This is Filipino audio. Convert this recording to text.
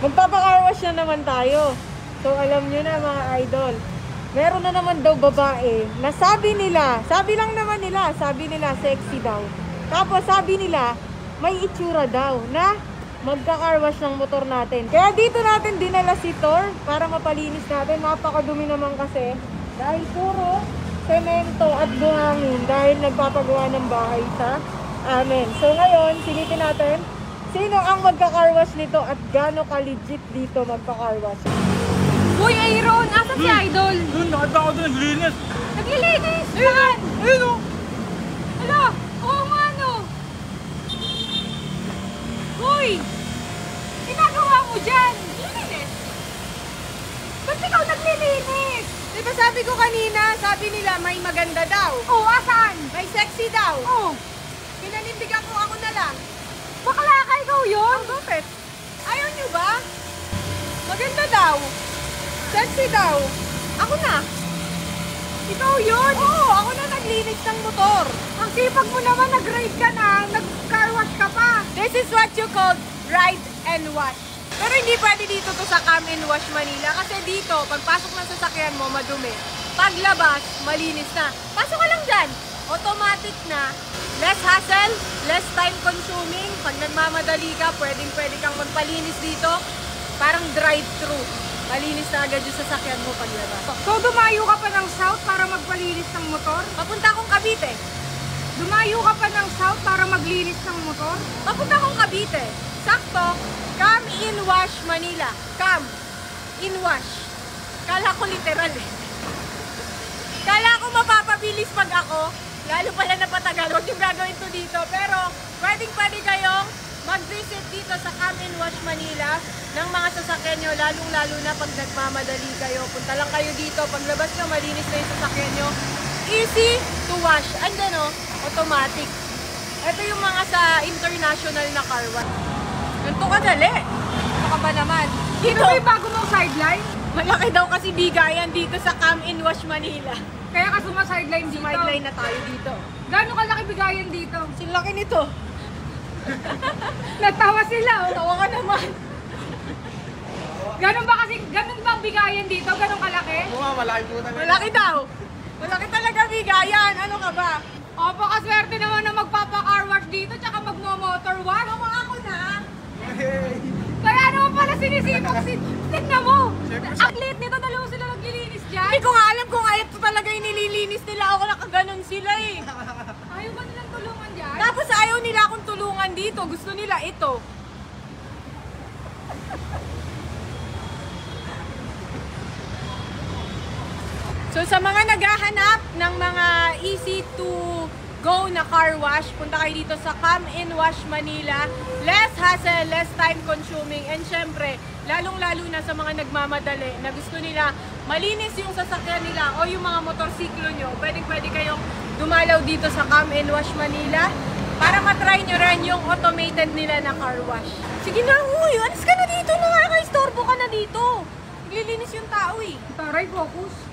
Magpapa-car wash na naman tayo. So alam nyo na mga idol, meron na naman daw babae na sabi nila sexy daw. Tapos sabi nila, may itsura daw na magka-car wash ng motor natin. Kaya dito natin dinala si Thor para mapalinis natin. Napakadumi naman kasi dahil puro semento at buhangin dahil nagpapagawa ng bahay sa amin. So ngayon, silipin natin sino ang magka-car wash nito at gaano ka-legit dito magpa-car wash. Uy, Aaron! Asan si Idol? Yun, nakita ko doon, naglilinis. Naglilinis! Saan? Ayun o. Ala! Oo nga no! Uy! Ginagawa mo dyan! Naglilinis? Ba't ikaw naglilinis? Diba sabi ko kanina, sabi nila may maganda daw. Oo, asan? May sexy daw. Oo! Pinanindigan ko ako na lang. Bakla ka ikaw yun? Bakit? Ayaw nyo ba? Maganda daw. Sexy daw. Ako na. Ikaw yun! Oo, ako na naglinis ng motor. Ang sipag mo naman, nag-ride ka na, nag-car wash ka pa. This is what you call ride and wash. Pero hindi pwede dito to sa Come and Wash Manila kasi dito, pagpasok ng sasakyan mo, madumi. Paglabas, malinis na. Pasok ka lang dyan. Automatic na. Less hassle, less time consuming. Pag nagmamadali ka, pwede kang magpalinis dito. Parang drive-thru. Malinis na agad yung sasakyan mo paglabas. So dumayo ka pa ng south para magpalinis ng motor? Papunta akong Cavite. Dumayo ka pa ng south para maglinis ng motor? Papunta akong Cavite. Sakto, Come in Wash Manila. Come in Wash. Kala ko literal eh. Kala ko mapapabilis pag ako. Lalo pala napatagal. Huwag yung gagawin to dito. Pero pwede kayong mag-visit dito sa Come in Wash Manila ng mga sasakyan nyo. Lalong-lalo na pag nagmamadali kayo. Punta lang kayo dito. Paglabas nyo, malinis na yung sasakyan nyo. Easy to wash. And then automatic. Ito yung mga sa international na car wash. Ganito kadali. Ano ka ba naman? Dito, Ito yung bago mong sideline? malaki daw kasi bigayan dito sa Come in Wash Manila. Kaya ka suma-sideline dito? Sideline na tayo dito. Gano'ng kalaki bigayan dito? Silaki nito. Nagtawa sila oh. Tawa ka naman. Ganun ba ang bigayan dito? Ganun kalaki? Oo nga, malaki po talaga. Malaki daw. Malaki talaga bigayan. Ano ka ba? O, pakaswerte naman na magpapa-car wash dito tsaka magmo-motor wash. Ako na. Hey! Kaya naman pala sinisipag si... Tignan mo! Ang liit nito, dalawa sila naglilinis dyan. Hindi ko nga alam kung ito talaga yung nililinis nila. Ako nakaganon sila eh. Ayaw ba nilang tulungan dyan? Tapos ayaw nila akong tulungan dito. Gusto nila ito. So sa mga naghahanap ng mga easy to go na car wash, punta kayo dito sa Come in Wash Manila. Less hassle, less time consuming, and syempre, lalong-lalo na sa mga nagmamadali na gusto nila malinis yung sasakyan nila o yung mga motorsiklo nyo, pwede kayong dumalaw dito sa Come in Wash Manila para matry nyo rin yung automated nila na car wash. Sige na, huy, alis ka na dito, nakaka-istorbo ka na dito. Naglilinis yung tao eh. Taray, focus.